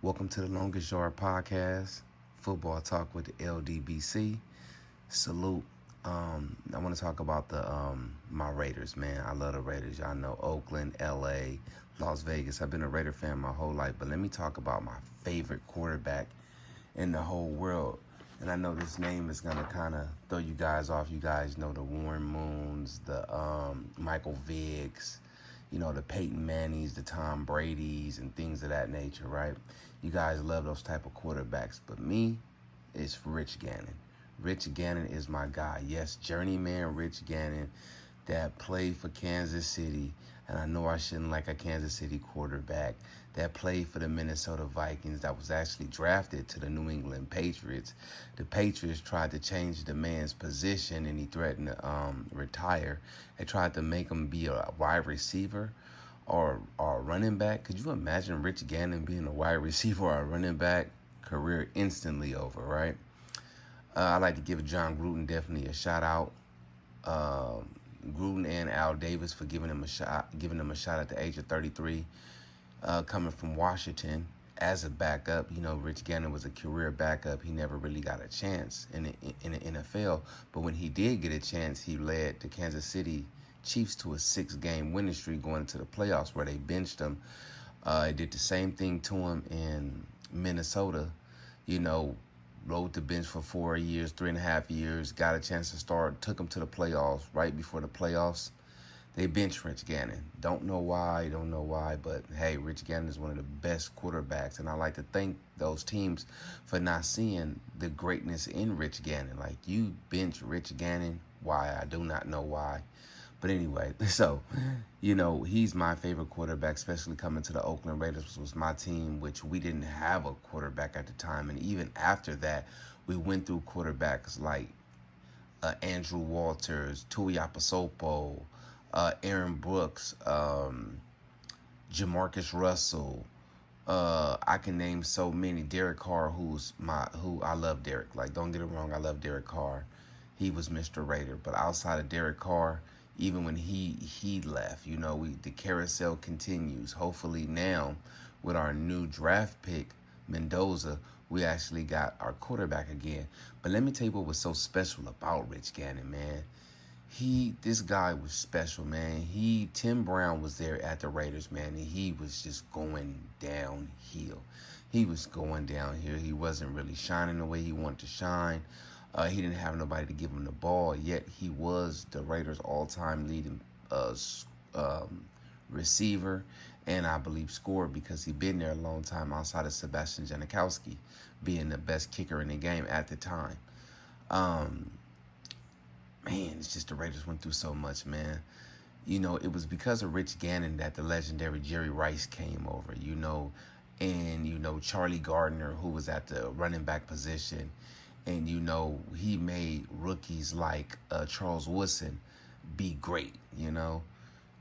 Welcome to the Longest Yard Podcast, Football Talk with the LDBC. Salute. I want to talk about my Raiders, man. I love the Raiders. Y'all know Oakland, LA, Las Vegas. I've been a Raider fan my whole life, but let me talk about my favorite quarterback in the whole world. And I know this name is going to kind of throw you guys off. You guys know the Warren Moons, the Michael Viggs, the Peyton Mannings, the Tom Brady's, and things of that nature, right? You guys love those type of quarterbacks. But me, it's Rich Gannon. Rich Gannon is my guy. Yes, journeyman Rich Gannon that played for Kansas City. And I know I shouldn't like a Kansas City quarterback that played for the Minnesota Vikings, that was actually drafted to the New England Patriots. The Patriots tried to change the man's position, and he threatened to retire. They tried to make him be a wide receiver or a running back. Could you imagine Rich Gannon being a wide receiver or a running back? Career instantly over, right? I'd like to give John Gruden definitely a shout out. Gruden and Al Davis for giving him a shot at the age of 33, coming from Washington as a backup. Rich Gannon was a career backup. He never really got a chance in the NFL, but when he did get a chance, he led the Kansas City Chiefs to a 6-game winning streak going into the playoffs where they benched him. They did the same thing to him in Minnesota. Rode the bench for 4 years, 3.5 years, got a chance to start, took him to the playoffs. Right before the playoffs, they benched Rich Gannon. Don't know why, but hey, Rich Gannon is one of the best quarterbacks, and I like to thank those teams for not seeing the greatness in Rich Gannon. Like, you bench Rich Gannon, why? I do not know why. But anyway, so, he's my favorite quarterback, especially coming to the Oakland Raiders, which was my team, which we didn't have a quarterback at the time. And even after that, we went through quarterbacks like Andrew Walters, Tuiapasopo, Aaron Brooks, Jamarcus Russell. I can name so many. Derek Carr, who I love Derek. Like, don't get it wrong, I love Derek Carr. He was Mr. Raider. But outside of Derek Carr, even when he left, the carousel continues. Hopefully now, with our new draft pick, Mendoza, we actually got our quarterback again. But let me tell you what was so special about Rich Gannon, man. This guy was special, man. Tim Brown was there at the Raiders, man, and he was just going downhill. He was going downhill. He wasn't really shining the way he wanted to shine. He didn't have nobody to give him the ball, yet he was the Raiders' all-time leading receiver, and I believe scorer, because he'd been there a long time outside of Sebastian Janikowski being the best kicker in the game at the time. Man, it's just the Raiders went through so much, man. It was because of Rich Gannon that the legendary Jerry Rice came over, and, Charlie Gardner, who was at the running back position. And, he made rookies like Charles Woodson be great,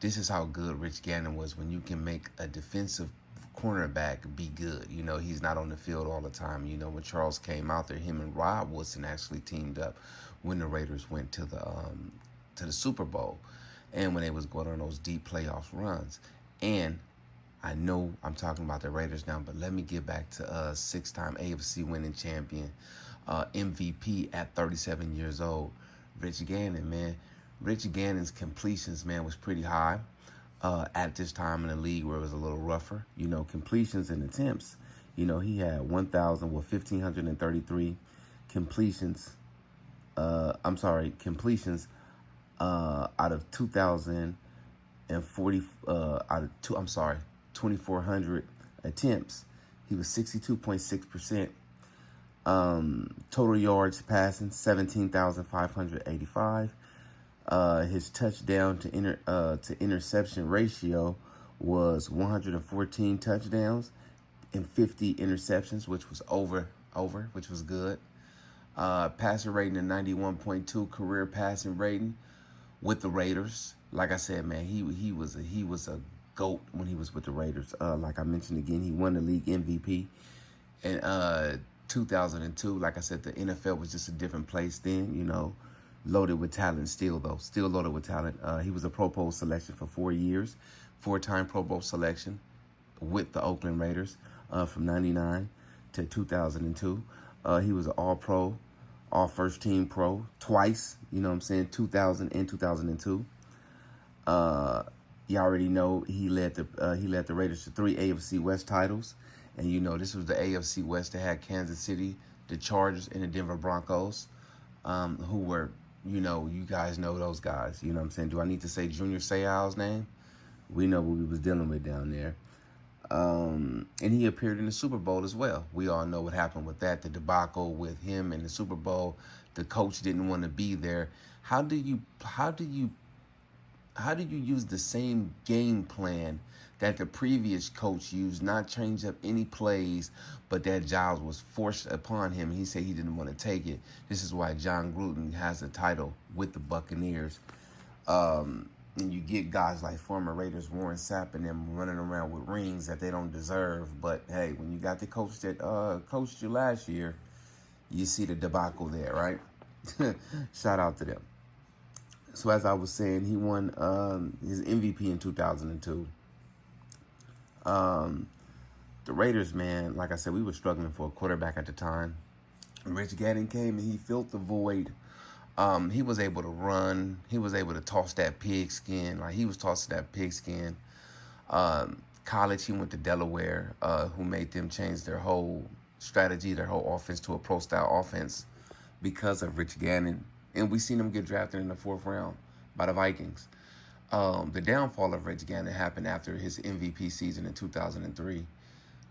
This is how good Rich Gannon was, when you can make a defensive cornerback be good. He's not on the field all the time. When Charles came out there, him and Rod Woodson actually teamed up when the Raiders went to the Super Bowl, and when they was going on those deep playoff runs. And I know I'm talking about the Raiders now, but let me get back to 6-time AFC winning champion, MVP at 37 years old, Rich Gannon, man. Rich Gannon's completions, man, was pretty high at this time in the league where it was a little rougher. Completions and attempts. He had 1,533 completions. Completions out of 2,400 attempts. He was 62.6%. Total yards passing, 17,585. His touchdown to interception ratio was 114 touchdowns and 50 interceptions, which was which was good. Passer rating of 91.2, career passing rating with the Raiders. Like I said, man, he was a GOAT when he was with the Raiders. Like I mentioned again, he won the league MVP in 2002. Like I said, the NFL was just a different place then, loaded with talent still loaded with talent. He was a Pro Bowl selection for 4 years, 4-time Pro Bowl selection with the Oakland Raiders. from 99 to 2002. He was an all-pro, all first-team pro twice, 2000 and 2002. You already know he led the Raiders to 3 AFC West titles. And, this was the AFC West that had Kansas City, the Chargers, and the Denver Broncos, who were, you guys know those guys. You know what I'm saying? Do I need to say Junior Seau's name? We know what we was dealing with down there. And he appeared in the Super Bowl as well. We all know what happened with that, the debacle with him in the Super Bowl. The coach didn't want to be there. How do you use the same game plan that the previous coach used, not change up any plays, but that Giles was forced upon him? He said he didn't want to take it. This is why John Gruden has the title with the Buccaneers. And you get guys like former Raiders Warren Sapp and them running around with rings that they don't deserve. But, hey, when you got the coach that coached you last year, you see the debacle there, right? Shout out to them. So as I was saying, he won his MVP in 2002. The Raiders, man, like I said, we were struggling for a quarterback at the time. Rich Gannon came and he filled the void. He was able to run. He was able to toss that pigskin. Like, he was tossing that pigskin. College, he went to Delaware, who made them change their whole strategy, their whole offense to a pro-style offense because of Rich Gannon. And we seen him get drafted in the 4th round by the Vikings. The downfall of Rich Gannon happened after his MVP season in 2003.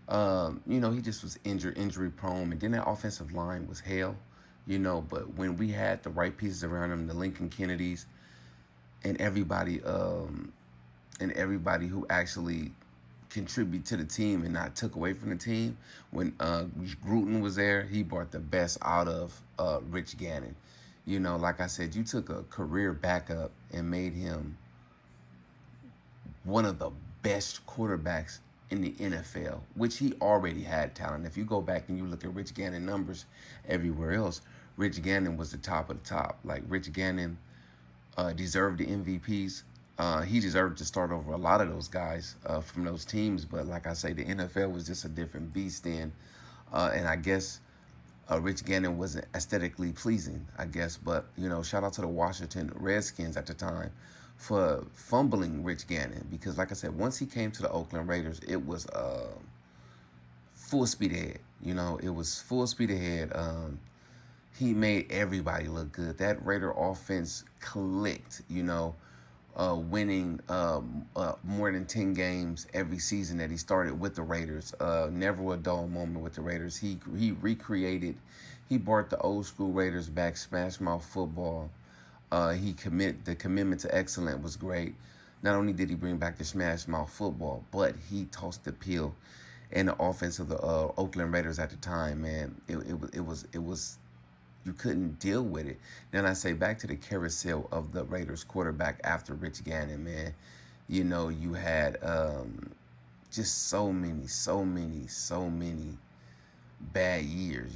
He just was injury prone. And then that offensive line was hell. But when we had the right pieces around him, the Lincoln Kennedys, and everybody who actually contributed to the team and not took away from the team, when Gruden was there, he brought the best out of Rich Gannon. Like I said, you took a career backup and made him one of the best quarterbacks in the NFL, which he already had talent. If you go back and you look at Rich Gannon numbers everywhere else, Rich Gannon was the top of the top. Like, Rich Gannon deserved the MVPs. He deserved to start over a lot of those guys from those teams. But like I say, the NFL was just a different beast then. And I guess Rich Gannon wasn't aesthetically pleasing, I guess. But, shout out to the Washington Redskins at the time for fumbling Rich Gannon. Because, like I said, once he came to the Oakland Raiders, it was full speed ahead. It was full speed ahead. He made everybody look good. That Raider offense clicked, winning more than 10 games every season that he started with the Raiders. Never a dull moment with the Raiders. He brought the old school Raiders back, smash mouth football. The commitment to excellence was great. Not only did he bring back the smash mouth football, but he tossed the pill in the offense of the Oakland Raiders at the time, man. It was you couldn't deal with it. Then I say back to the carousel of the Raiders quarterback after Rich Gannon, man. You had just so many bad years,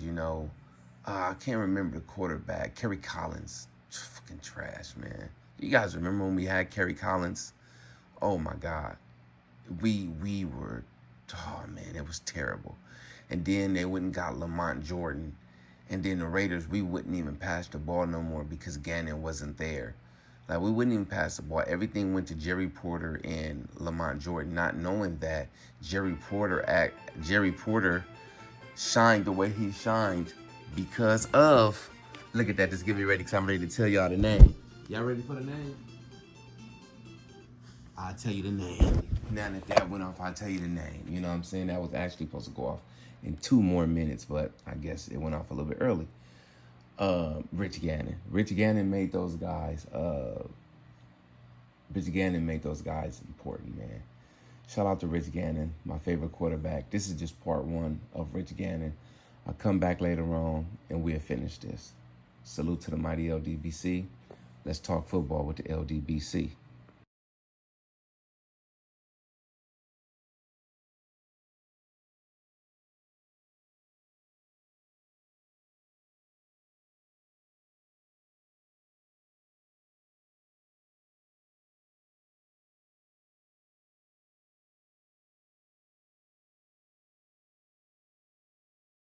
I can't remember the quarterback. Kerry Collins, fucking trash, man. You guys remember when we had Kerry Collins? Oh, my God. We were, oh, man, it was terrible. And then they went and got Lamont Jordan. And then the Raiders, we wouldn't even pass the ball no more because Gannon wasn't there. Like, we wouldn't even pass the ball. Everything went to Jerry Porter and Lamont Jordan, not knowing that Jerry Porter shined the way he shined because of, look at that, just get me ready because I'm ready to tell y'all the name. Y'all ready for the name? I'll tell you the name. Now that went off, I'll tell you the name. You know what I'm saying? That was actually supposed to go off in 2 more minutes, but I guess it went off a little bit early. Rich Gannon. Rich Gannon made those guys important, man. Shout out to Rich Gannon, my favorite quarterback. This is just part 1 of Rich Gannon. I'll come back later on and we'll finish this. Salute to the mighty LDBC. Let's talk football with the LDBC.